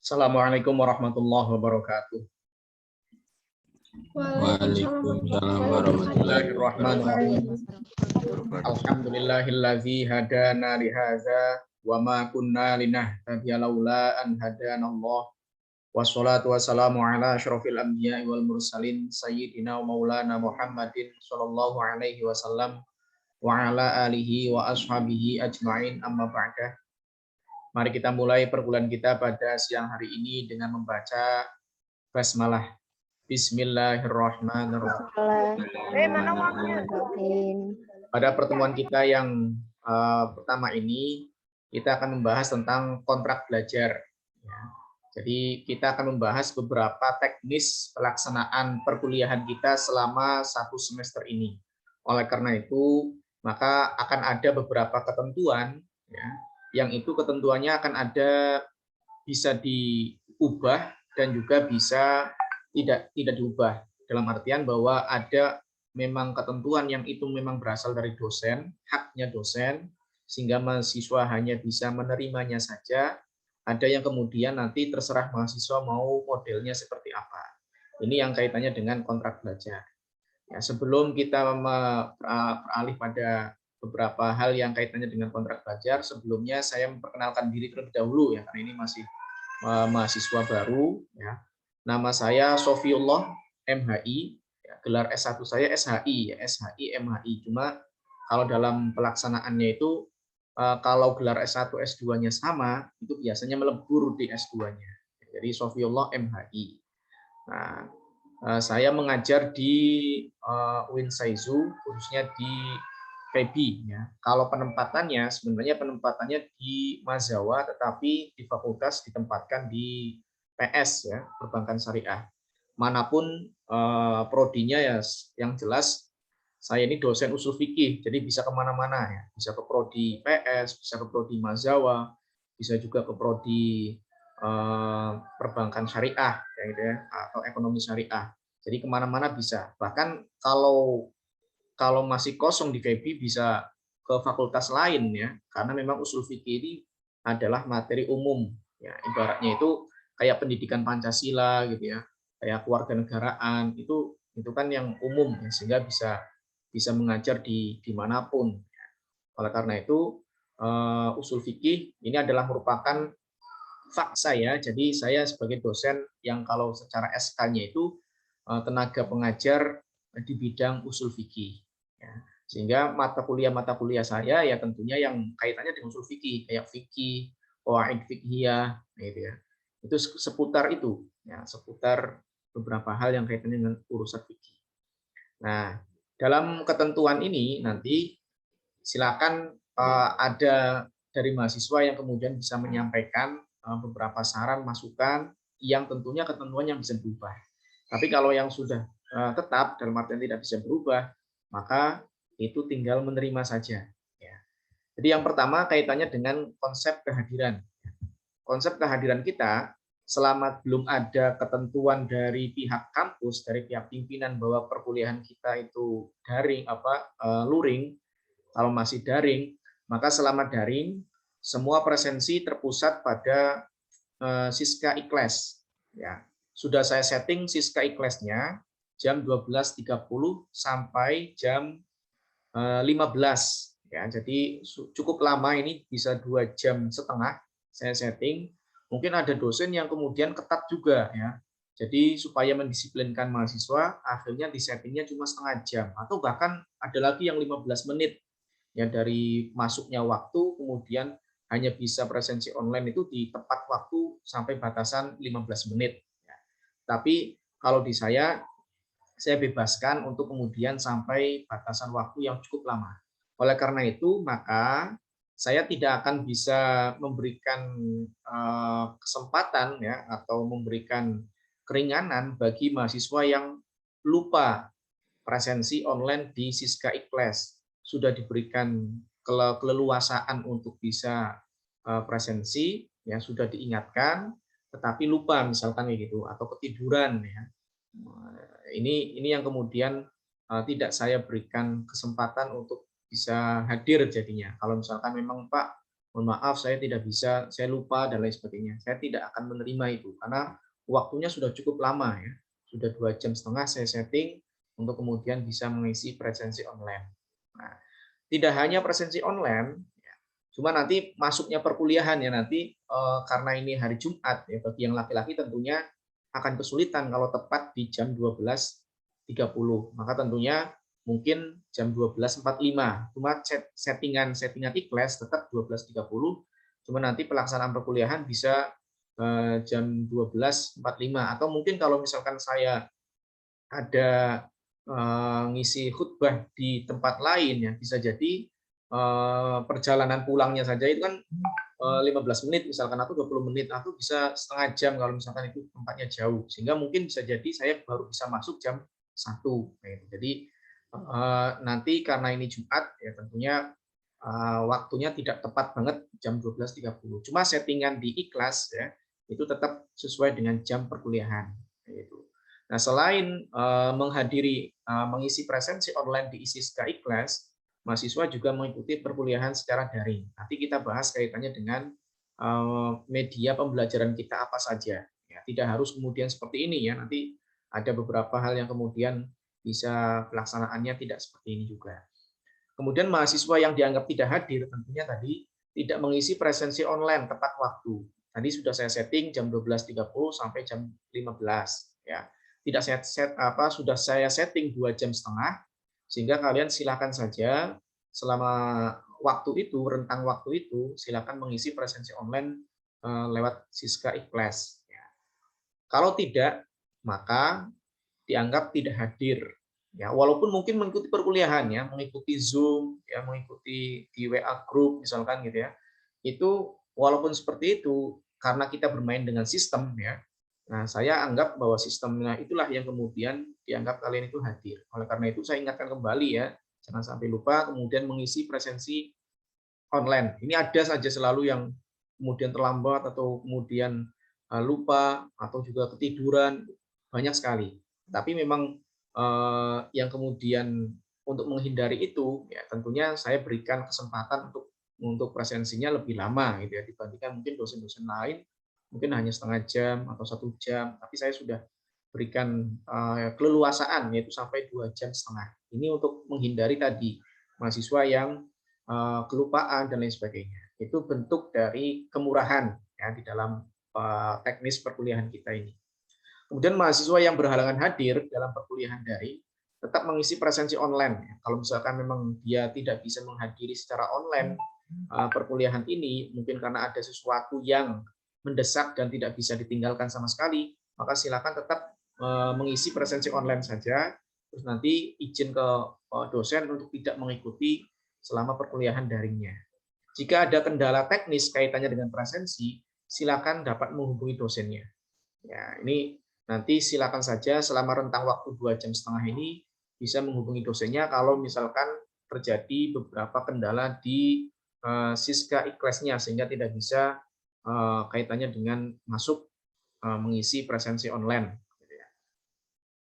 Assalamualaikum warahmatullahi wabarakatuh. Waalaikumsalam warahmatullahi Bismillahirrahmanirrahim. wabarakatuh. Alhamdulillahillazi hadana lihaza wa ma kunna linahtadiya laula an hadanallah. Wassalatu wassalamu ala asyrofil anbiya'i wal mursalin sayyidina wa maulana Muhammadin sallallahu alaihi wasallam wa ala alihi wa ashabihi ajma'in, amma ba'dah. Mari kita mulai perkuliahan kita pada siang hari ini dengan membaca basmalah. Bismillahirrahmanirrahim. Pada pertemuan kita yang pertama ini, kita akan membahas tentang kontrak belajar. Ya. Jadi kita akan membahas beberapa teknis pelaksanaan perkuliahan kita selama 1 semester ini. Oleh karena itu, maka akan ada beberapa ketentuan, ya, yang itu ketentuannya akan ada bisa diubah dan juga bisa tidak diubah, dalam artian bahwa ada memang ketentuan yang itu memang berasal dari dosen, haknya dosen, sehingga mahasiswa hanya bisa menerimanya saja. Ada yang kemudian nanti terserah mahasiswa mau modelnya seperti apa. Ini yang kaitannya dengan kontrak belajar. Ya, sebelum kita beralih pada beberapa hal yang kaitannya dengan kontrak belajar, sebelumnya saya memperkenalkan diri terlebih dahulu ya, karena ini masih mahasiswa baru ya. Nama saya Sofiullah MHI, ya, gelar S1 saya SHI, ya, SHI MHI. Cuma kalau dalam pelaksanaannya itu kalau gelar S1 S2-nya sama, itu biasanya melebur di S2-nya. Jadi Sofiullah MHI. Nah, saya mengajar di UIN Saizu, khususnya di FEBI. Ya. Kalau penempatannya, sebenarnya penempatannya di Mazawa, tetapi di fakultas ditempatkan di PS, ya, perbankan syariah. Manapun prodinya ya, yang jelas saya ini dosen usul fikih, jadi bisa kemana-mana ya, bisa ke prodi PS, bisa ke prodi Mazawa, bisa juga ke prodi perbankan syariah, ya, gitu ya, atau ekonomi syariah. Jadi kemana-mana bisa. Bahkan kalau masih kosong di FEBI bisa ke fakultas lain ya, karena memang usul fikih ini adalah materi umum ya, ibaratnya itu kayak pendidikan Pancasila gitu ya, kayak kewarganegaraan itu kan yang umum ya, sehingga bisa mengajar di dimanapun. Oleh karena itu usul fikih ini adalah merupakan fak saya, jadi saya sebagai dosen yang kalau secara SK-nya itu tenaga pengajar di bidang usul fikih. Ya. Sehingga mata kuliah saya ya tentunya yang kaitannya dengan usul fikih, kayak fikih, qawaid fiqhiyah, gitu ya. Itu seputar itu, ya, seputar beberapa hal yang kaitannya dengan urusan fikih. Nah, dalam ketentuan ini nanti silakan ada dari mahasiswa yang kemudian bisa menyampaikan beberapa saran, masukan yang tentunya ketentuan yang bisa berubah. Tapi kalau yang sudah tetap dalam artian tidak bisa berubah, maka itu tinggal menerima saja. Ya. Jadi yang pertama kaitannya dengan konsep kehadiran. Konsep kehadiran kita selama belum ada ketentuan dari pihak kampus, dari pihak pimpinan bahwa perkuliahan kita itu daring luring. Kalau masih daring, maka selama daring semua presensi terpusat pada Siska Ikles. Ya. Sudah saya setting Siska Iklesnya jam 12.30 sampai jam 15. Ya, jadi cukup lama ini, bisa 2,5 jam saya setting. Mungkin ada dosen yang kemudian ketat juga ya. Jadi supaya mendisiplinkan mahasiswa, akhirnya disettingnya cuma setengah jam atau bahkan ada lagi yang 15 menit. Ya, dari masuknya waktu kemudian hanya bisa presensi online itu di tepat waktu sampai batasan 15 menit. Ya. Tapi kalau di saya bebaskan untuk kemudian sampai batasan waktu yang cukup lama. Oleh karena itu, maka saya tidak akan bisa memberikan kesempatan ya atau memberikan keringanan bagi mahasiswa yang lupa presensi online di Siska Ikles. Sudah diberikan keleluasaan untuk bisa presensi, ya sudah diingatkan, tetapi lupa misalkan gitu atau ketiduran ya. Ini yang kemudian tidak saya berikan kesempatan untuk bisa hadir jadinya. Kalau misalkan memang Pak mohon maaf saya tidak bisa, saya lupa dan lain sebagainya. Saya tidak akan menerima itu karena waktunya sudah cukup lama ya. Sudah 2,5 jam saya setting untuk kemudian bisa mengisi presensi online. Nah, tidak hanya presensi online, ya, cuma nanti masuknya perkuliahan ya nanti karena ini hari Jumat ya bagi yang laki-laki tentunya akan kesulitan kalau tepat di jam 12.30. Maka tentunya mungkin jam 12.45. Cuma settingan ikhlas tetap 12.30. Cuma nanti pelaksanaan perkuliahan bisa jam 12.45 atau mungkin kalau misalkan saya ada ngisi khutbah di tempat lain ya bisa jadi perjalanan pulangnya saja itu kan 15 menit misalkan atau 20 menit atau bisa setengah jam kalau misalkan itu tempatnya jauh sehingga mungkin bisa jadi saya baru bisa masuk jam 1. Jadi nanti karena ini Jumat ya tentunya waktunya tidak tepat banget jam 12.30. Cuma settingan di ikhlas ya itu tetap sesuai dengan jam perkuliahan gitu. Nah, selain mengisi presensi online di ISISKA Ikhlas, mahasiswa juga mengikuti perkuliahan secara daring. Nanti kita bahas kaitannya dengan media pembelajaran kita apa saja. Ya, tidak harus kemudian seperti ini ya. Nanti ada beberapa hal yang kemudian bisa pelaksanaannya tidak seperti ini juga. Kemudian mahasiswa yang dianggap tidak hadir tentunya tadi tidak mengisi presensi online tepat waktu. Tadi sudah saya setting jam 12.30 sampai jam 15 ya. Tidak sudah saya setting 2,5 jam sehingga kalian silakan saja selama waktu itu, rentang waktu itu silakan mengisi presensi online lewat Siska Ikhlas ya. Kalau tidak maka dianggap tidak hadir. Ya, walaupun mungkin mengikuti perkuliahan ya, mengikuti Zoom, ya, mengikuti di WA group misalkan gitu ya. Itu walaupun seperti itu karena kita bermain dengan sistem ya. Nah, saya anggap bahwa sistemnya itulah yang kemudian dianggap kalian itu hadir. Oleh karena itu saya ingatkan kembali ya, jangan sampai lupa kemudian mengisi presensi online. Ini ada saja selalu yang kemudian terlambat atau kemudian lupa atau juga ketiduran, banyak sekali. Tapi memang yang kemudian untuk menghindari itu ya tentunya saya berikan kesempatan untuk presensinya lebih lama gitu ya dibandingkan mungkin dosen-dosen lain mungkin hanya setengah jam atau 1 jam tapi saya sudah berikan keleluasaan yaitu sampai 2,5 jam. Ini untuk menghindari tadi mahasiswa yang kelupaan dan lain sebagainya. Itu bentuk dari kemurahan ya di dalam teknis perkuliahan kita ini. Kemudian mahasiswa yang berhalangan hadir dalam perkuliahan daring tetap mengisi presensi online. Kalau misalkan memang dia tidak bisa menghadiri secara online perkuliahan ini, mungkin karena ada sesuatu yang mendesak dan tidak bisa ditinggalkan sama sekali, maka silakan tetap mengisi presensi online saja. Terus nanti izin ke dosen untuk tidak mengikuti selama perkuliahan daringnya. Jika ada kendala teknis kaitannya dengan presensi, silakan dapat menghubungi dosennya. Ya, ini nanti silakan saja selama rentang waktu 2,5 jam ini bisa menghubungi dosennya kalau misalkan terjadi beberapa kendala di Siska Ikhlasnya sehingga tidak bisa kaitannya dengan masuk mengisi presensi online.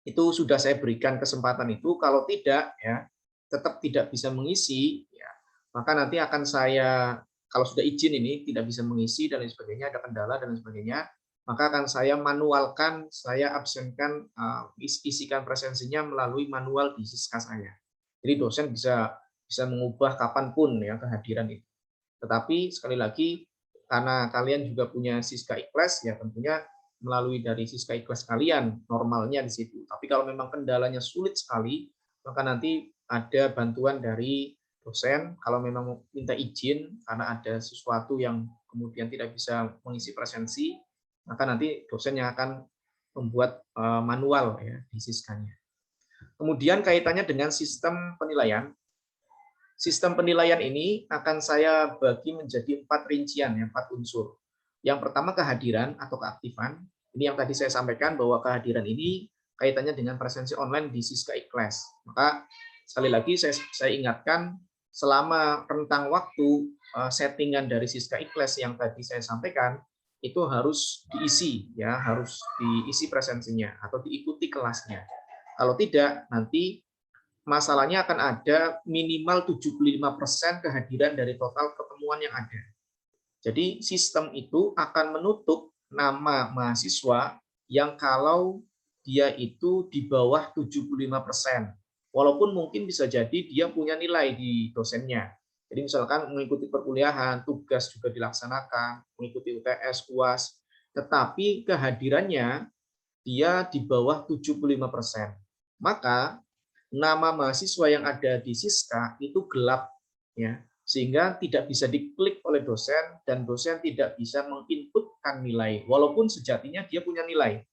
Itu sudah saya berikan kesempatan itu. Kalau tidak, ya tetap tidak bisa mengisi, ya, maka nanti akan saya kalau sudah izin ini tidak bisa mengisi dan lain sebagainya, ada kendala dan lain sebagainya, maka akan saya manualkan, saya absenkan, isikan presensinya melalui manual di Siska saya. Jadi dosen bisa mengubah kapanpun ya kehadiran itu. Tetapi sekali lagi karena kalian juga punya Siska Ikhlas ya tentunya melalui dari Siska Ikhlas kalian normalnya di situ. Tapi kalau memang kendalanya sulit sekali, maka nanti ada bantuan dari dosen kalau memang minta izin karena ada sesuatu yang kemudian tidak bisa mengisi presensi, maka nanti dosen yang akan membuat manual ya di Siskanya. Kemudian kaitannya dengan sistem penilaian. Sistem penilaian ini akan saya bagi menjadi 4 rincian, 4 unsur. Yang pertama kehadiran atau keaktifan. Ini yang tadi saya sampaikan bahwa kehadiran ini kaitannya dengan presensi online di Siska Ikhlas. Maka sekali lagi saya ingatkan selama rentang waktu settingan dari Siska Ikhlas yang tadi saya sampaikan itu harus diisi ya, harus diisi presensinya atau diikuti kelasnya. Kalau tidak nanti masalahnya akan ada minimal 75% kehadiran dari total pertemuan yang ada. Jadi sistem itu akan menutup nama mahasiswa yang kalau dia itu di bawah 75%. Walaupun mungkin bisa jadi dia punya nilai di dosennya. Jadi misalkan mengikuti perkuliahan, tugas juga dilaksanakan, mengikuti UTS, UAS, tetapi kehadirannya dia di bawah 75%. Maka nama mahasiswa yang ada di Siska itu gelap, ya, sehingga tidak bisa diklik oleh dosen dan dosen tidak bisa menginputkan nilai walaupun sejatinya dia punya nilai.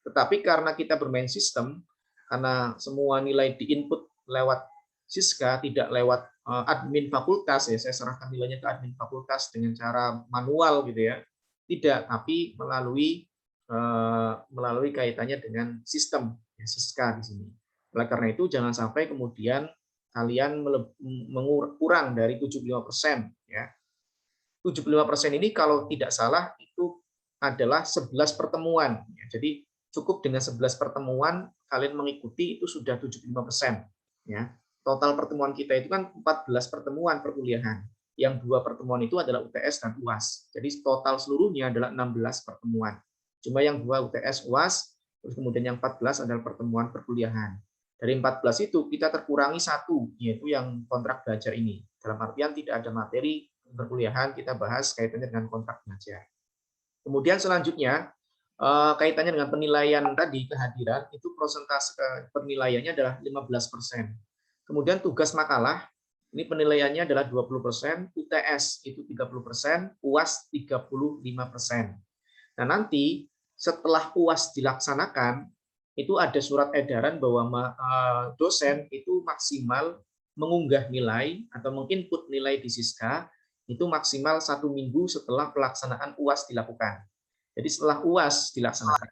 Tetapi karena kita bermain sistem, karena semua nilai diinput lewat Siska, tidak lewat admin fakultas, ya, saya serahkan nilainya ke admin fakultas dengan cara manual gitu ya. Tidak, tapi melalui kaitannya dengan sistem, ya, Siska di sini. Oleh karena itu jangan sampai kemudian kalian kurang dari 75%, ya. 75% ini kalau tidak salah itu adalah 11 pertemuan. Jadi cukup dengan 11 pertemuan kalian mengikuti itu sudah 75%. Ya. Total pertemuan kita itu kan 14 pertemuan perkuliahan. Yang 2 pertemuan itu adalah UTS dan UAS. Jadi total seluruhnya adalah 16 pertemuan. Cuma yang 2 UTS, UAS, terus kemudian yang 14 adalah pertemuan perkuliahan. Dari 14 itu kita terkurangi 1, yaitu yang kontrak belajar ini. Dalam artian tidak ada materi perkuliahan, kita bahas kaitannya dengan kontrak belajar. Kemudian selanjutnya kaitannya dengan penilaian tadi kehadiran itu persentase penilaiannya adalah 15%. Kemudian tugas makalah ini penilaiannya adalah 20%, UTS itu 30%, UAS 35%. Nah, nanti setelah UAS dilaksanakan itu ada surat edaran bahwa dosen itu maksimal mengunggah nilai atau menginput nilai di Siska itu maksimal 1 minggu setelah pelaksanaan UAS dilakukan. Jadi setelah UAS dilaksanakan,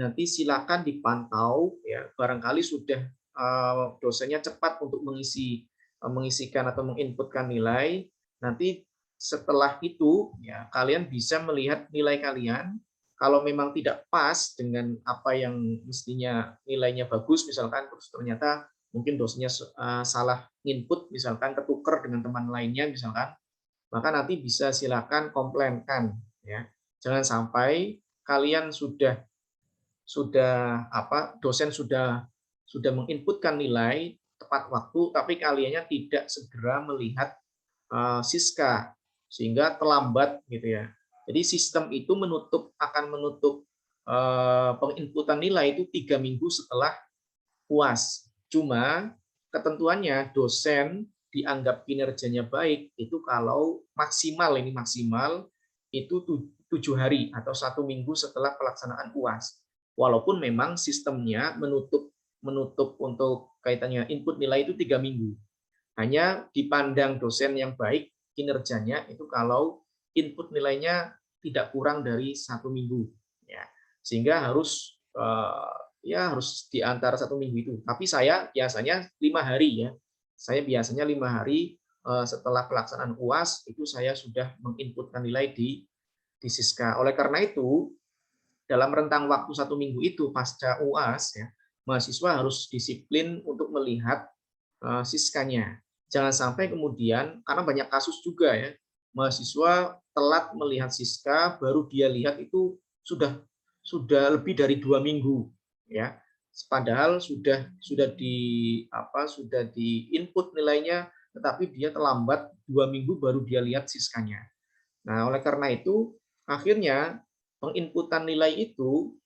nanti silakan dipantau, ya, barangkali sudah dosennya cepat untuk mengisikan atau menginputkan nilai. Nanti setelah itu, ya, kalian bisa melihat nilai kalian. Kalau memang tidak pas dengan apa yang mestinya nilainya bagus, misalkan terus ternyata mungkin dosennya salah input, misalkan ketukar dengan teman lainnya, misalkan, maka nanti bisa silakan komplainkan, ya. Jangan sampai kalian dosen sudah menginputkan nilai tepat waktu tapi kaliannya tidak segera melihat Siska sehingga terlambat gitu ya. Jadi sistem itu akan menutup penginputan nilai itu 3 minggu setelah UAS. Cuma ketentuannya dosen dianggap kinerjanya baik itu kalau maksimal itu 7 hari atau 1 minggu setelah pelaksanaan UAS. Walaupun memang sistemnya menutup untuk kaitannya input nilai itu 3 minggu. Hanya dipandang dosen yang baik kinerjanya itu kalau input nilainya tidak kurang dari 1 minggu. Ya. Sehingga harus harus di antara 1 minggu itu. Tapi saya biasanya 5 hari ya. Saya biasanya 5 hari setelah pelaksanaan UAS itu saya sudah menginputkan nilai di Siska. Oleh karena itu, dalam rentang waktu 1 minggu itu pasca UAS, ya, mahasiswa harus disiplin untuk melihat Siskanya. Jangan sampai kemudian, karena banyak kasus juga ya, mahasiswa telat melihat Siska, baru dia lihat itu sudah lebih dari 2 minggu, ya. Padahal sudah di input nilainya, tetapi dia terlambat 2 minggu baru dia lihat Siskanya. Nah, oleh karena itu akhirnya penginputan nilai itu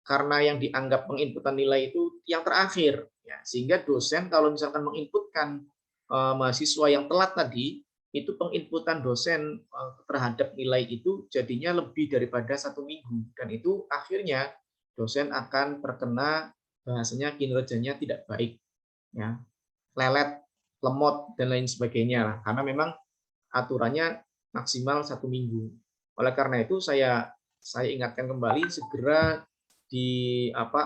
karena yang dianggap penginputan nilai itu yang terakhir, ya, sehingga dosen kalau misalkan menginputkan mahasiswa yang telat tadi, itu penginputan dosen terhadap nilai itu jadinya lebih daripada 1 minggu, dan itu akhirnya dosen akan terkena bahasanya kinerjanya tidak baik, ya, lelet, lemot dan lain sebagainya, karena memang aturannya maksimal 1 minggu. Oleh karena itu saya ingatkan kembali segera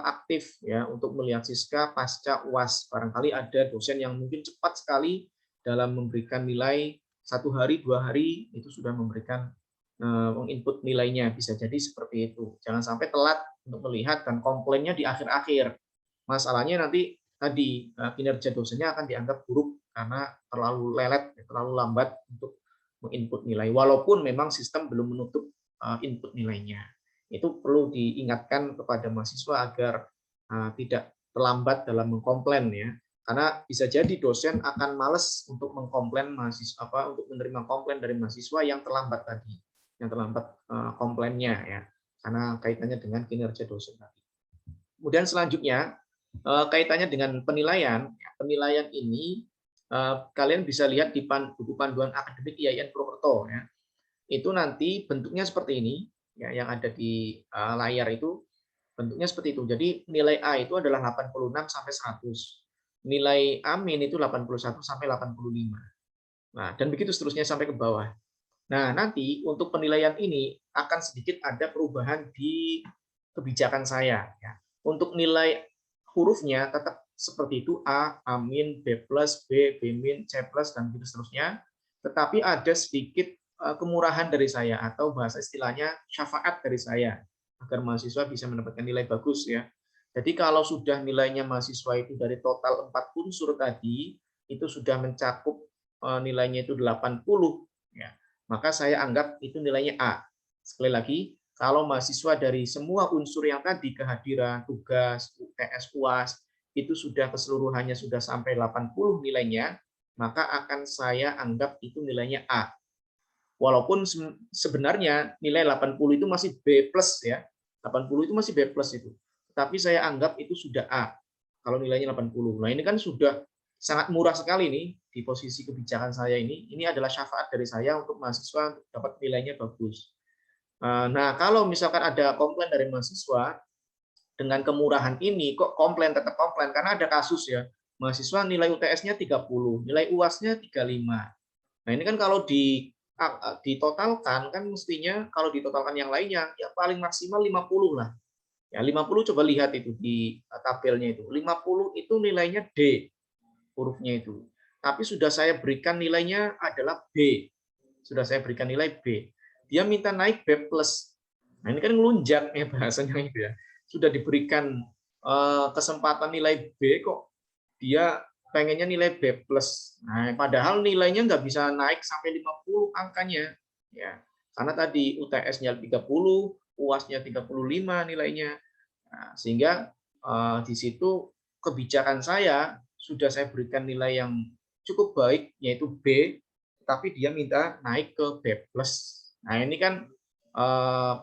aktif ya untuk melihat Siska pasca UAS. Barangkali ada dosen yang mungkin cepat sekali dalam memberikan nilai 1 hari 2 hari itu sudah memberikan menginput nilainya, bisa jadi seperti itu. Jangan sampai telat untuk melihat dan komplainnya di akhir-akhir. Masalahnya nanti tadi kinerja dosennya akan dianggap buruk karena terlalu lelet, terlalu lambat untuk menginput nilai, walaupun memang sistem belum menutup input nilainya. Itu perlu diingatkan kepada mahasiswa agar tidak terlambat dalam mengkomplain ya. Karena bisa jadi dosen akan males untuk mengkomplain mahasiswa untuk menerima komplain dari mahasiswa yang terlambat tadi, yang terlambat komplainnya ya, karena kaitannya dengan kinerja dosen tadi. Kemudian selanjutnya kaitannya dengan penilaian. Penilaian ini kalian bisa lihat di buku panduan akademik IAIN Purwokerto ya. Itu nanti bentuknya seperti ini ya, yang ada di layar itu bentuknya seperti itu. Jadi nilai A itu adalah 86 sampai 100. Nilai A- itu 81 sampai 85. Nah, dan begitu seterusnya sampai ke bawah. Nah, nanti untuk penilaian ini akan sedikit ada perubahan di kebijakan saya ya. Untuk nilai hurufnya tetap seperti itu A, A-, B+, B, B-, C+, dan begitu seterusnya. Tetapi ada sedikit kemurahan dari saya atau bahasa istilahnya syafaat dari saya agar mahasiswa bisa mendapatkan nilai bagus ya. Jadi kalau sudah nilainya mahasiswa itu dari total 4 unsur tadi itu sudah mencakup nilainya itu 80 ya, maka saya anggap itu nilainya A. Sekali lagi, kalau mahasiswa dari semua unsur yang tadi kehadiran, tugas, UTS, UAS itu sudah keseluruhannya sudah sampai 80 nilainya, maka akan saya anggap itu nilainya A. Walaupun sebenarnya nilai 80 itu masih B+ ya. 80 itu masih B+ itu. Tapi saya anggap itu sudah A kalau nilainya 80. Nah, ini kan sudah sangat murah sekali nih di posisi kebijakan saya ini. Ini adalah syafaat dari saya untuk mahasiswa dapat nilainya bagus. Nah, kalau misalkan ada komplain dari mahasiswa dengan kemurahan ini kok komplain tetap komplain karena ada kasus ya. Mahasiswa nilai UTS-nya 30, nilai UAS-nya 35. Nah, ini kan kalau ditotalkan kan mestinya kalau ditotalkan yang lainnya ya paling maksimal 50 lah. Ya 50 coba lihat itu di tabelnya itu. 50 itu nilainya D hurufnya itu. Tapi sudah saya berikan nilainya adalah B. Sudah saya berikan nilai B. Dia minta naik B+. Nah, ini kan ngelunjak ya bahasanya itu ya. Sudah diberikan kesempatan nilai B kok dia pengennya nilai B+. Nah, padahal nilainya nggak bisa naik sampai 50 angkanya. Ya. Karena tadi UTS-nya 30, UAS-nya 35 nilainya. Nah, sehingga di situ kebijakan saya sudah saya berikan nilai yang cukup baik, yaitu B, tapi dia minta naik ke B+. Nah, ini kan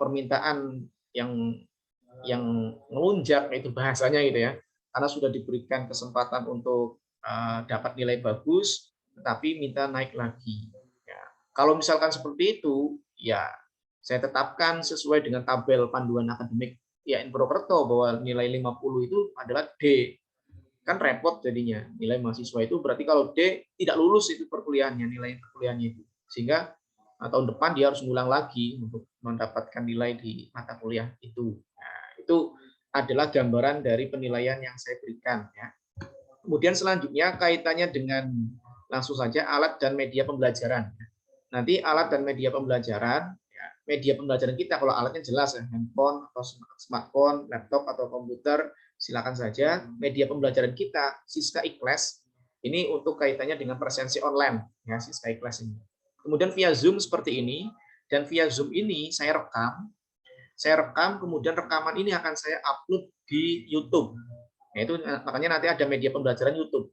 permintaan yang melunjak itu bahasanya gitu ya, karena sudah diberikan kesempatan untuk dapat nilai bagus, tetapi minta naik lagi. Ya. Kalau misalkan seperti itu, ya saya tetapkan sesuai dengan tabel panduan akademik IAIN Purwokerto bahwa nilai 50 itu adalah D. Kan repot jadinya. Nilai mahasiswa itu berarti kalau D tidak lulus itu perkuliahannya, nilai perkuliahannya itu. Sehingga tahun depan dia harus ngulang lagi untuk mendapatkan nilai di mata kuliah itu. Nah, itu adalah gambaran dari penilaian yang saya berikan ya. Kemudian selanjutnya kaitannya dengan langsung saja alat dan media pembelajaran. Nanti alat dan media pembelajaran, ya, media pembelajaran kita kalau alatnya jelas ya, handphone atau smartphone, laptop atau komputer, silakan saja. Media pembelajaran kita, Siska iKlas, ini untuk kaitannya dengan presensi online, ya Siska iKlas ini. Kemudian via Zoom seperti ini, dan via Zoom ini saya rekam, kemudian rekaman ini akan saya upload di YouTube. Nah, itu makanya nanti ada media pembelajaran YouTube.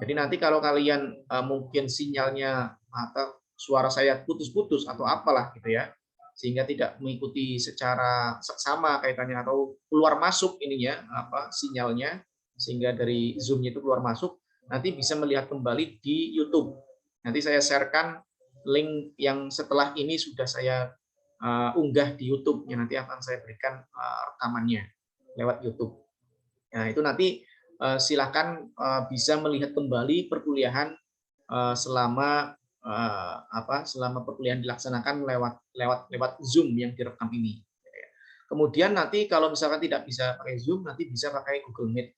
Jadi nanti kalau kalian mungkin sinyalnya atau suara saya putus-putus atau apalah gitu ya, sehingga tidak mengikuti secara seksama kaitannya atau keluar masuk ininya sinyalnya, sehingga dari Zoom-nya itu keluar masuk, nanti bisa melihat kembali di YouTube. Nanti saya sharekan link yang setelah ini sudah saya unggah di YouTube, yang nanti akan saya berikan rekamannya lewat YouTube. Nah, itu nanti silakan bisa melihat kembali perkuliahan selama selama perkuliahan dilaksanakan lewat Zoom yang direkam ini. Kemudian nanti kalau misalkan tidak bisa pakai Zoom, nanti bisa pakai Google Meet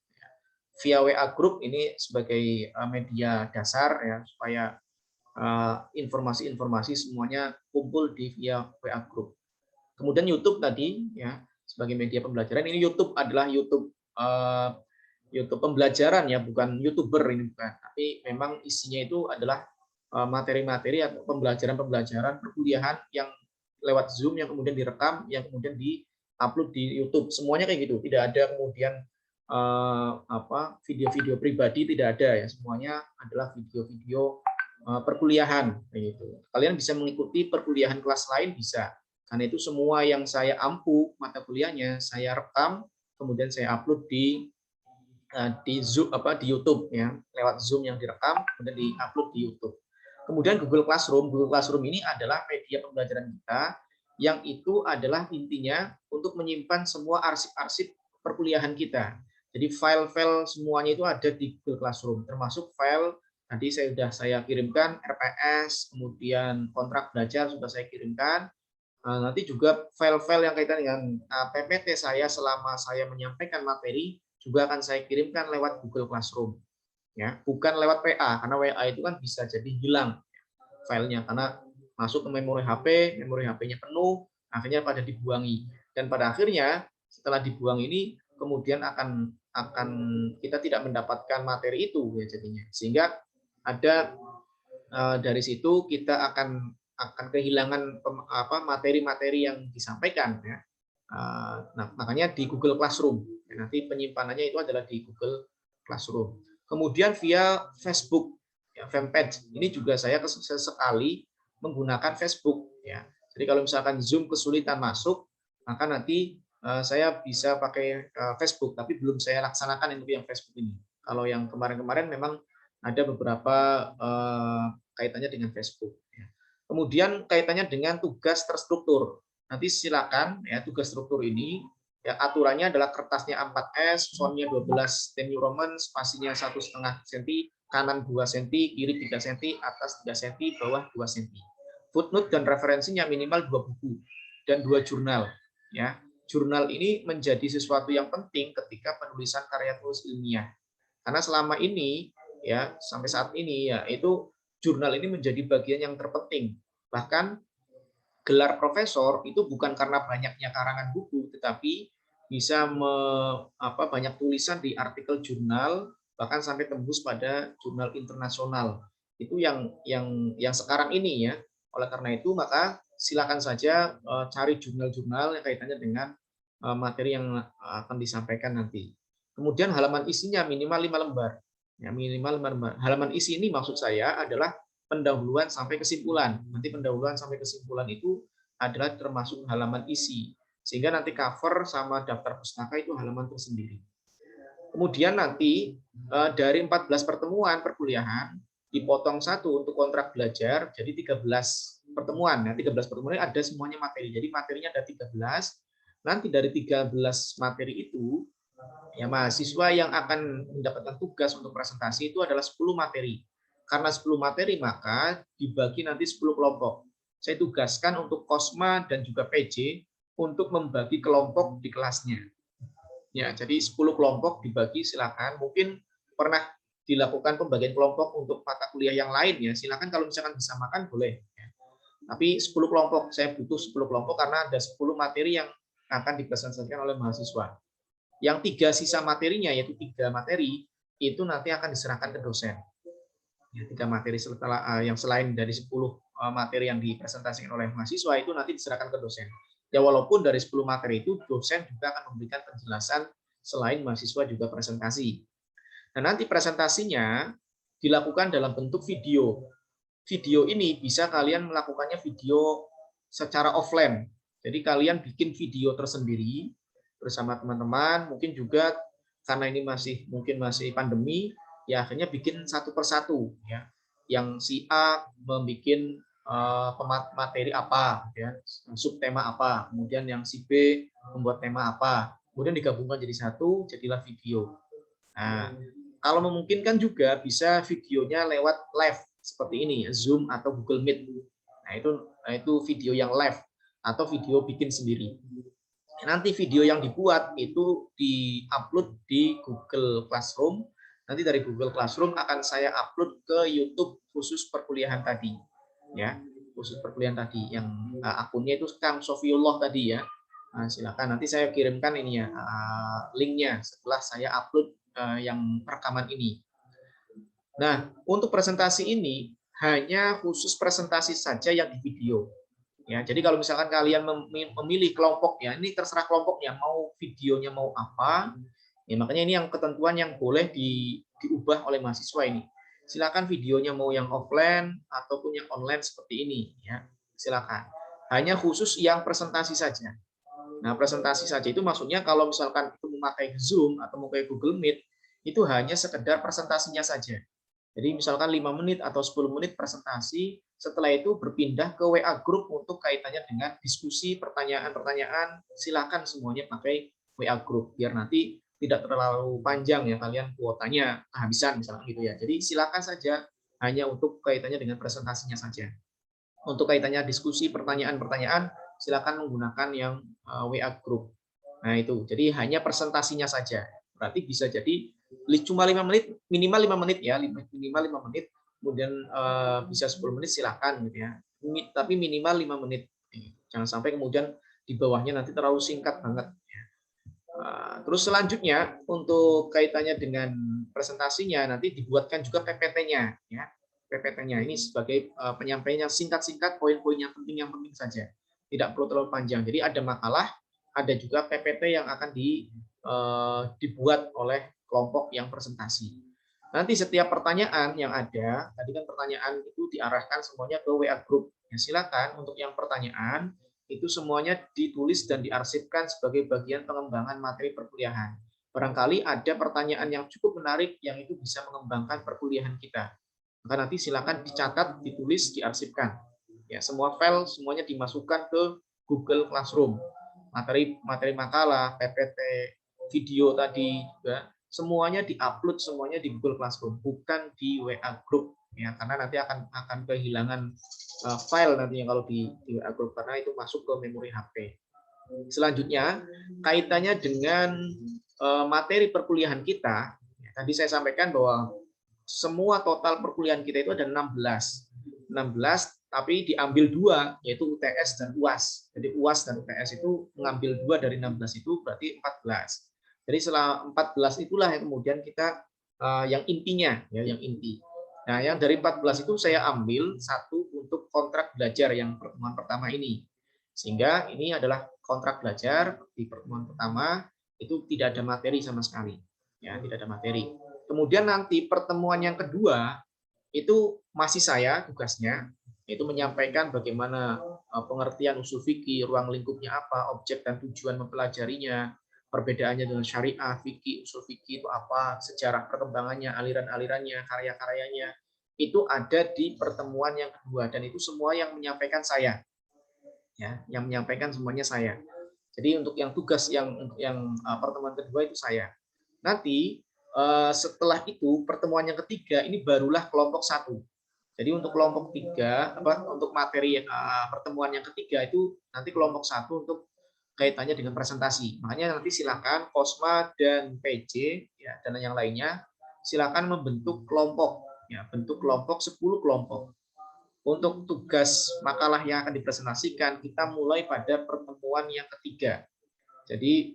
via WA Group, ini sebagai media dasar ya supaya informasi-informasi semuanya kumpul di via WA Group. Kemudian YouTube tadi ya sebagai media pembelajaran, ini YouTube adalah YouTube pembelajaran ya, bukan YouTuber ini bukan, tapi memang isinya itu adalah materi-materi atau pembelajaran-pembelajaran perkuliahan yang lewat Zoom yang kemudian direkam, yang kemudian di-upload di YouTube. Semuanya kayak gitu. Tidak ada kemudian video-video pribadi, tidak ada ya. Semuanya adalah video-video perkuliahan kayak gitu. Kalian bisa mengikuti perkuliahan kelas lain bisa. Karena itu semua yang saya ampu mata kuliahnya saya rekam, kemudian saya upload di Zoom di YouTube ya, lewat Zoom yang direkam kemudian di-upload di YouTube. Kemudian Google Classroom ini adalah media pembelajaran kita yang itu adalah intinya untuk menyimpan semua arsip-arsip perkuliahan kita. Jadi file-file semuanya itu ada di Google Classroom, termasuk file tadi saya kirimkan RPS, kemudian kontrak belajar sudah saya kirimkan. Nanti juga file-file yang kaitan dengan PPT saya selama saya menyampaikan materi juga akan saya kirimkan lewat Google Classroom. Ya, bukan lewat WA, karena WA itu kan bisa jadi hilang filenya karena masuk ke memori HP-nya penuh, akhirnya pada dibuangi. Dan pada akhirnya setelah dibuang ini kemudian akan kita tidak mendapatkan materi itu ya jadinya. Sehingga ada dari situ kita akan kehilangan materi-materi yang disampaikan ya. Nah, makanya di Google Classroom. Nanti penyimpanannya itu adalah di Google Classroom. Kemudian via Facebook, ya, fanpage. Ini juga saya sesekali menggunakan Facebook. Ya. Jadi kalau misalkan Zoom kesulitan masuk, maka nanti saya bisa pakai Facebook. Tapi belum saya laksanakan untuk yang Facebook ini. Kalau yang kemarin-kemarin memang ada beberapa kaitannya dengan Facebook. Ya. Kemudian kaitannya dengan tugas terstruktur. Nanti silakan ya tugas struktur ini ya aturannya adalah kertasnya A4S, fontnya 12 Times New Roman, spasinya 1,5 cm, kanan 2 cm, kiri 3 cm, atas 3 cm, bawah 2 cm. Footnote dan referensinya minimal 2 buku dan 2 jurnal. Ya, jurnal ini menjadi sesuatu yang penting ketika penulisan karya tulis ilmiah. Karena selama ini ya sampai saat ini ya itu jurnal ini menjadi bagian yang terpenting. Bahkan gelar profesor itu bukan karena banyaknya karangan buku, tetapi bisa banyak tulisan di artikel jurnal, bahkan sampai tembus pada jurnal internasional. Itu yang sekarang ini ya. Oleh karena itu maka silakan saja cari jurnal-jurnal yang kaitannya dengan materi yang akan disampaikan nanti. Kemudian halaman isinya minimal 5 lembar. Ya, minimal 5 lembar. Halaman isi ini maksud saya adalah pendahuluan sampai kesimpulan. Nanti pendahuluan sampai kesimpulan itu adalah termasuk halaman isi. Sehingga nanti cover sama daftar pustaka itu halaman tersendiri. Kemudian nanti dari 14 pertemuan perkuliahan dipotong satu untuk kontrak belajar, jadi 13 pertemuan. Nah, 13 pertemuan ada semuanya materi. Jadi materinya ada 13. Nanti dari 13 materi itu ya mahasiswa yang akan mendapatkan tugas untuk presentasi itu adalah 10 materi. Karena 10 materi maka dibagi nanti 10 kelompok. Saya tugaskan untuk Kosma dan juga PJ untuk membagi kelompok di kelasnya. Ya, jadi 10 kelompok dibagi silakan. Mungkin pernah dilakukan pembagian kelompok untuk mata kuliah yang lain ya. Silakan kalau misalkan disamakan boleh. Tapi 10 kelompok, saya butuh 10 kelompok karena ada 10 materi yang akan dipresentasikan oleh mahasiswa. Yang 3 sisa materinya yaitu 3 materi itu nanti akan diserahkan ke dosen. Ya, 3 materi setelah yang selain dari 10 materi yang dipresentasikan oleh mahasiswa itu nanti diserahkan ke dosen. Ya walaupun dari 10 materi itu dosen juga akan memberikan penjelasan selain mahasiswa juga presentasi. Nah, nanti presentasinya dilakukan dalam bentuk video. Video ini bisa kalian melakukannya video secara offline. Jadi kalian bikin video tersendiri bersama teman-teman, mungkin juga karena ini mungkin masih pandemi, ya akhirnya bikin satu persatu ya. Yang si A membuat materi apa ya, subtema apa, kemudian yang si B membuat tema apa, kemudian digabungkan jadi satu, jadilah video. Nah, kalau memungkinkan juga bisa videonya lewat live seperti ini, Zoom atau Google Meet. Nah, itu video yang live atau video bikin sendiri. Nanti video yang dibuat itu di-upload di Google Classroom. Nanti dari Google Classroom akan saya upload ke YouTube khusus perkuliahan tadi. Ya, khusus perkuliahan tadi yang akunnya itu Kang Sofiullah tadi ya. Nah, silakan nanti saya kirimkan ini ya linknya setelah saya upload yang rekaman ini. Nah, untuk presentasi ini hanya khusus presentasi saja yang di video. Ya, jadi kalau misalkan kalian memilih kelompok, ya ini terserah kelompoknya, mau videonya mau apa, ya makanya ini yang ketentuan yang boleh diubah oleh mahasiswa ini. Silakan videonya mau yang offline ataupun yang online seperti ini, ya silakan. Hanya khusus yang presentasi saja. Nah, presentasi saja itu maksudnya kalau misalkan itu memakai Zoom atau memakai Google Meet, itu hanya sekedar presentasinya saja. Jadi misalkan 5 menit atau 10 menit presentasi, setelah itu berpindah ke WA Group untuk kaitannya dengan diskusi, pertanyaan-pertanyaan, silakan semuanya pakai WA Group, biar nanti tidak terlalu panjang ya kalian kuotanya kehabisan misalkan gitu ya. Jadi silakan saja hanya untuk kaitannya dengan presentasinya saja. Untuk kaitannya diskusi, pertanyaan-pertanyaan, silakan menggunakan yang WA Group. Nah itu, jadi hanya presentasinya saja. Berarti bisa jadi cuma 5 menit, minimal 5 menit ya, minimal 5 menit, kemudian bisa 10 menit silakan gitu ya. Tapi minimal 5 menit. Jangan sampai kemudian di bawahnya nanti terlalu singkat banget. Terus selanjutnya untuk kaitannya dengan presentasinya nanti dibuatkan juga PPT-nya ya. PPT-nya ini sebagai penyampaian yang singkat-singkat, poin-poin yang penting saja. Tidak perlu terlalu panjang. Jadi ada makalah, ada juga PPT yang akan dibuat oleh kelompok yang presentasi. Nanti setiap pertanyaan yang ada, tadi kan pertanyaan itu diarahkan semuanya ke WA Group. Ya, silakan untuk yang pertanyaan itu semuanya ditulis dan diarsipkan sebagai bagian pengembangan materi perkuliahan. Barangkali ada pertanyaan yang cukup menarik yang itu bisa mengembangkan perkuliahan kita. Maka nanti silakan dicatat, ditulis, diarsipkan. Ya, semua file semuanya dimasukkan ke Google Classroom. Materi makalah, PPT, video tadi juga semuanya diupload semuanya di Google Classroom, bukan di WA Group ya, karena nanti akan kehilangan file nantinya kalau di WA Group karena itu masuk ke memori HP. Selanjutnya kaitannya dengan materi perkuliahan kita, tadi saya sampaikan bahwa semua total perkuliahan kita itu ada 16 tapi diambil 2 yaitu UTS dan UAS. Jadi UAS dan UTS itu mengambil 2 dari 16 itu berarti 14. Jadi setelah 14 itulah yang kemudian kita yang intinya ya, yang inti. Nah, yang dari 14 itu saya ambil satu untuk kontrak belajar yang pertemuan pertama ini. Sehingga ini adalah kontrak belajar di pertemuan pertama itu tidak ada materi sama sekali. Ya, tidak ada materi. Kemudian nanti pertemuan yang kedua itu masih saya tugasnya itu menyampaikan bagaimana pengertian usul fikih, ruang lingkupnya apa, objek dan tujuan mempelajarinya, perbedaannya dengan syariah, fikih, usul fikih itu apa, sejarah perkembangannya, aliran-alirannya, karya-karyanya, itu ada di pertemuan yang kedua dan itu semua yang menyampaikan saya. Ya, yang menyampaikan semuanya saya. Jadi untuk yang tugas yang pertemuan kedua itu saya. Nanti setelah itu pertemuan yang ketiga ini barulah kelompok 1. Jadi untuk kelompok 3 untuk materi pertemuan yang ketiga itu nanti kelompok 1 untuk kaitannya dengan presentasi. Makanya nanti silakan Kosma dan PJ ya, dan yang lainnya silakan membentuk kelompok ya, bentuk kelompok 10 kelompok. Untuk tugas makalah yang akan dipresentasikan kita mulai pada pertemuan yang ketiga. Jadi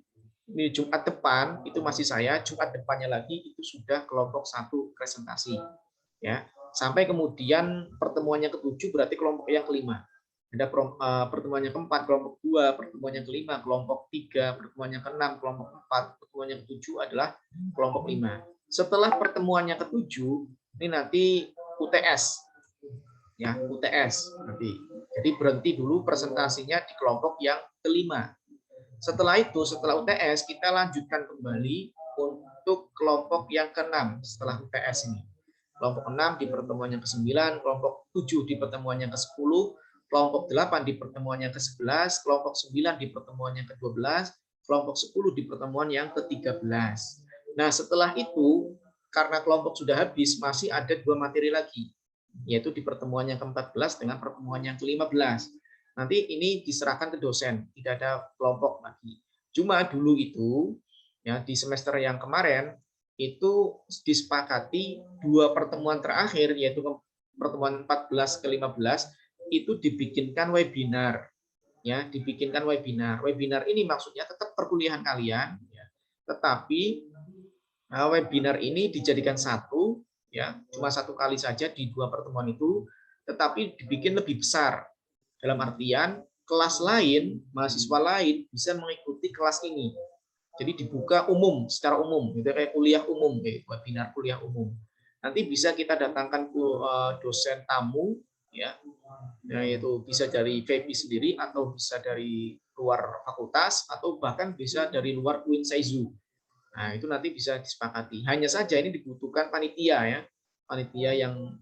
ini Jumat depan itu masih saya, Jumat depannya lagi itu sudah kelompok 1 presentasi. Ya. Sampai kemudian pertemuan yang ke-7 berarti kelompok yang kelima. Ada pertemuan yang keempat, kelompok 2, pertemuan yang kelima, kelompok 3, pertemuan yang ke-6, kelompok 4, pertemuan yang ke-7 adalah kelompok 5. Setelah pertemuan yang ke-7, ini nanti UTS. Ya, UTS nanti. Jadi berhenti dulu presentasinya di kelompok yang kelima. Setelah itu, setelah UTS, kita lanjutkan kembali untuk kelompok yang ke-6 setelah UTS ini. Kelompok 6 di pertemuan yang ke-9, kelompok 7 di pertemuan yang ke-10, kelompok 8 di pertemuan yang ke-11, kelompok 9 di pertemuan yang ke-12, kelompok 10 di pertemuan yang ke-13. Nah, setelah itu, karena kelompok sudah habis, masih ada 2 materi lagi, yaitu di pertemuan yang ke-14 dengan pertemuan yang ke-15. Nanti ini diserahkan ke dosen, tidak ada kelompok lagi. Cuma dulu itu, ya di semester yang kemarin, itu disepakati 2 pertemuan terakhir, yaitu pertemuan 14 ke 15, itu dibikinkan webinar. Ya, dibikinkan webinar. Webinar ini maksudnya tetap perkuliahan kalian, ya, tetapi webinar ini dijadikan satu, ya, cuma 1 kali saja di 2 pertemuan itu, tetapi dibikin lebih besar. Dalam artian kelas lain, mahasiswa lain bisa mengikuti kelas ini. Jadi dibuka umum, secara umum, gitu kayak kuliah umum, kayak webinar kuliah umum. Nanti bisa kita datangkan dosen tamu, ya, yaitu bisa dari FEBI sendiri atau bisa dari luar fakultas atau bahkan bisa dari luar UIN Saizu. Nah, itu nanti bisa disepakati. Hanya saja ini dibutuhkan panitia ya, panitia yang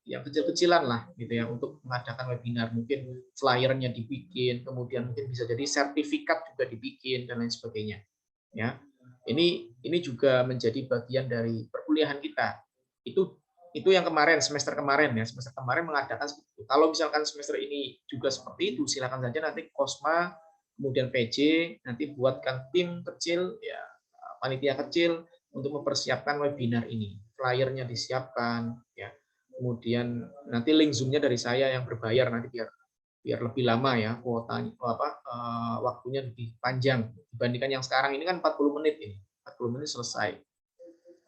kecil-kecilan lah gitu ya untuk mengadakan webinar. Mungkin flyernya dibikin, kemudian mungkin bisa jadi sertifikat juga dibikin dan lain sebagainya. Ya, ini juga menjadi bagian dari perkuliahan kita. Itu yang kemarin semester kemarin mengadakan seperti itu. Kalau misalkan semester ini juga seperti itu, silakan saja nanti Kosma kemudian PJ nanti buatkan tim kecil ya, panitia kecil untuk mempersiapkan webinar ini. Flyernya disiapkan ya. Kemudian nanti link Zoom-nya dari saya yang berbayar nanti biar lebih lama ya kuotanya waktunya lebih panjang dibandingkan yang sekarang ini kan 40 menit ini. 40 menit selesai.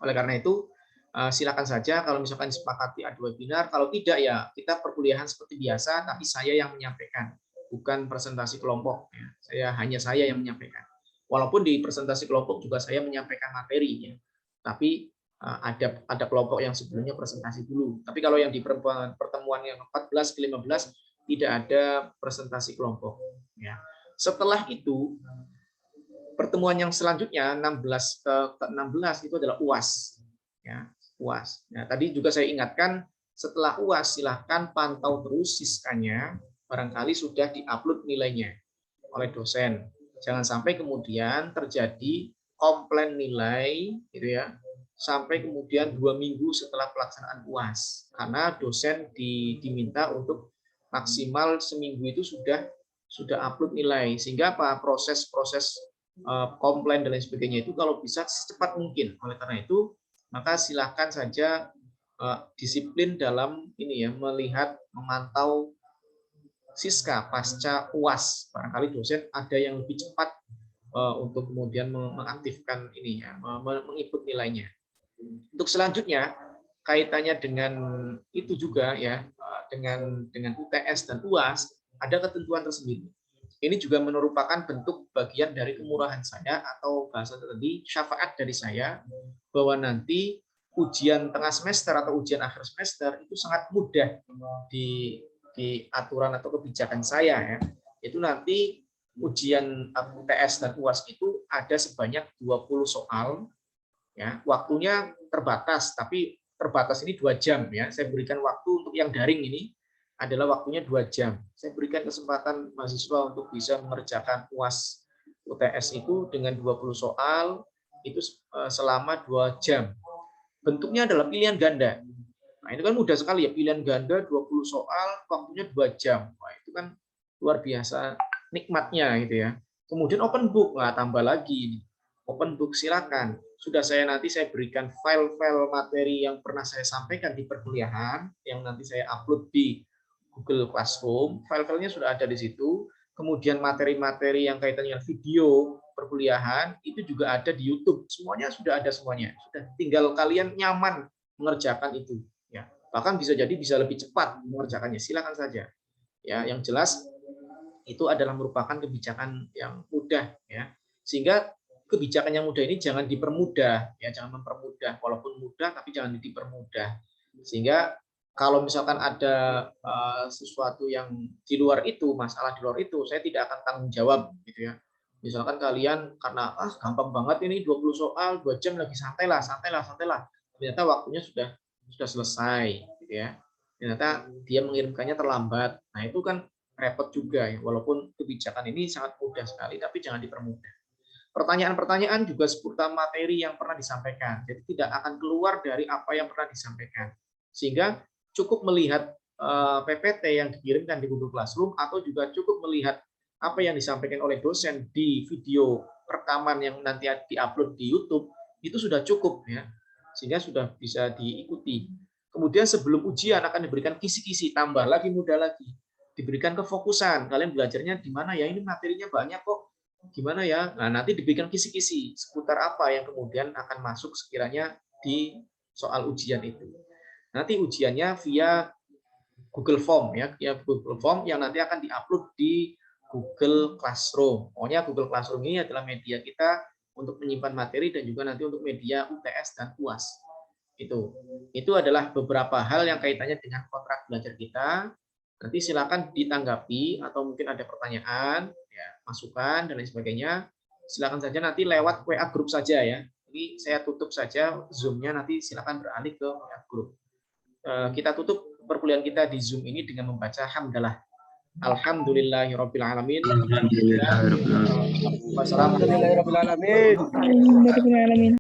Oleh karena itu silakan saja kalau misalkan disepakati ada webinar, kalau tidak ya kita perkuliahan seperti biasa tapi saya yang menyampaikan, bukan presentasi kelompok ya. Saya yang menyampaikan. Walaupun di presentasi kelompok juga saya menyampaikan materinya. Tapi ada kelompok yang sebelumnya presentasi dulu. Tapi kalau yang di pertemuan yang 14 ke 15 tidak ada presentasi kelompok ya. Setelah itu pertemuan yang selanjutnya 16 ke 16 itu adalah UAS ya, UAS. Nah, tadi juga saya ingatkan setelah UAS silahkan pantau terus siskanya, barangkali sudah diupload nilainya oleh dosen. Jangan sampai kemudian terjadi komplain nilai gitu ya, sampai kemudian 2 minggu setelah pelaksanaan UAS karena dosen diminta untuk maksimal seminggu itu sudah upload nilai, sehingga apa proses komplain dan lain sebagainya itu kalau bisa secepat mungkin. Oleh karena itu maka silakan saja disiplin dalam ini ya, melihat memantau Siska pasca UAS. Barangkali dosen ada yang lebih cepat untuk kemudian mengaktifkan ini ya, mengikut nilainya. Untuk selanjutnya kaitannya dengan itu juga ya, dengan UTS dan UAS ada ketentuan tersendiri. Ini juga merupakan bentuk bagian dari kemurahan saya atau bahasa tadi syafaat dari saya bahwa nanti ujian tengah semester atau ujian akhir semester itu sangat mudah di aturan atau kebijakan saya ya. Itu nanti ujian UTS dan UAS itu ada sebanyak 20 soal ya. Waktunya terbatas tapi terbatas ini 2 jam ya. Saya berikan waktu untuk yang daring ini adalah waktunya 2 jam. Saya berikan kesempatan mahasiswa untuk bisa mengerjakan UAS UTS itu dengan 20 soal itu selama 2 jam. Bentuknya adalah pilihan ganda. Nah, itu kan mudah sekali ya, pilihan ganda 20 soal, waktunya 2 jam. Wah, itu kan luar biasa nikmatnya gitu ya. Kemudian open book, nah tambah lagi. Open book silakan. Sudah nanti saya berikan file-file materi yang pernah saya sampaikan di perkuliahan, yang nanti saya upload di Google Classroom, file-filenya sudah ada di situ. Kemudian materi-materi yang kaitannya dengan video perkuliahan itu juga ada di YouTube. Semuanya sudah ada semuanya. Sudah tinggal kalian nyaman mengerjakan itu. Ya, bahkan bisa jadi bisa lebih cepat mengerjakannya. Silakan saja. Ya, yang jelas itu adalah merupakan kebijakan yang mudah ya. Sehingga kebijakan yang mudah ini jangan dipermudah ya, jangan mempermudah. Walaupun mudah tapi jangan dipermudah. Sehingga kalau misalkan ada sesuatu yang di luar itu, masalah di luar itu, saya tidak akan tanggung jawab gitu ya. Misalkan kalian karena gampang banget ini 20 soal 2 jam lagi santailah. Ternyata waktunya sudah selesai gitu ya. Ternyata dia mengirimkannya terlambat. Nah, itu kan repot juga ya. Walaupun kebijakan ini sangat mudah sekali tapi jangan dipermudah. Pertanyaan-pertanyaan juga seputar materi yang pernah disampaikan. Jadi tidak akan keluar dari apa yang pernah disampaikan. Sehingga cukup melihat PPT yang dikirimkan di Google Classroom atau juga cukup melihat apa yang disampaikan oleh dosen di video rekaman yang nanti diupload di YouTube itu sudah cukup ya, sehingga sudah bisa diikuti. Kemudian sebelum ujian akan diberikan kisi-kisi, tambah lagi mudah lagi, diberikan kefokusan. Kalian belajarnya di mana ya? Ini materinya banyak kok. Gimana ya? Nah, nanti diberikan kisi-kisi seputar apa yang kemudian akan masuk sekiranya di soal ujian itu. Nanti ujiannya via Google Form ya, Google Form yang nanti akan diupload di Google Classroom. Pokoknya Google Classroom ini adalah media kita untuk menyimpan materi dan juga nanti untuk media UTS dan UAS. Itu adalah beberapa hal yang kaitannya dengan kontrak belajar kita. Nanti silakan ditanggapi atau mungkin ada pertanyaan, ya, masukan dan lain sebagainya. Silakan saja nanti lewat WA group saja ya. Ini saya tutup saja Zoom-nya, nanti silakan beralih ke WA group. Kita tutup perkuliahan kita di Zoom ini dengan membaca hamdalah. Alhamdulillahirabbil alamin. Alhamdulillahirabbil alamin. Wassalamualaikum Alhamdulillahirabbil alamin.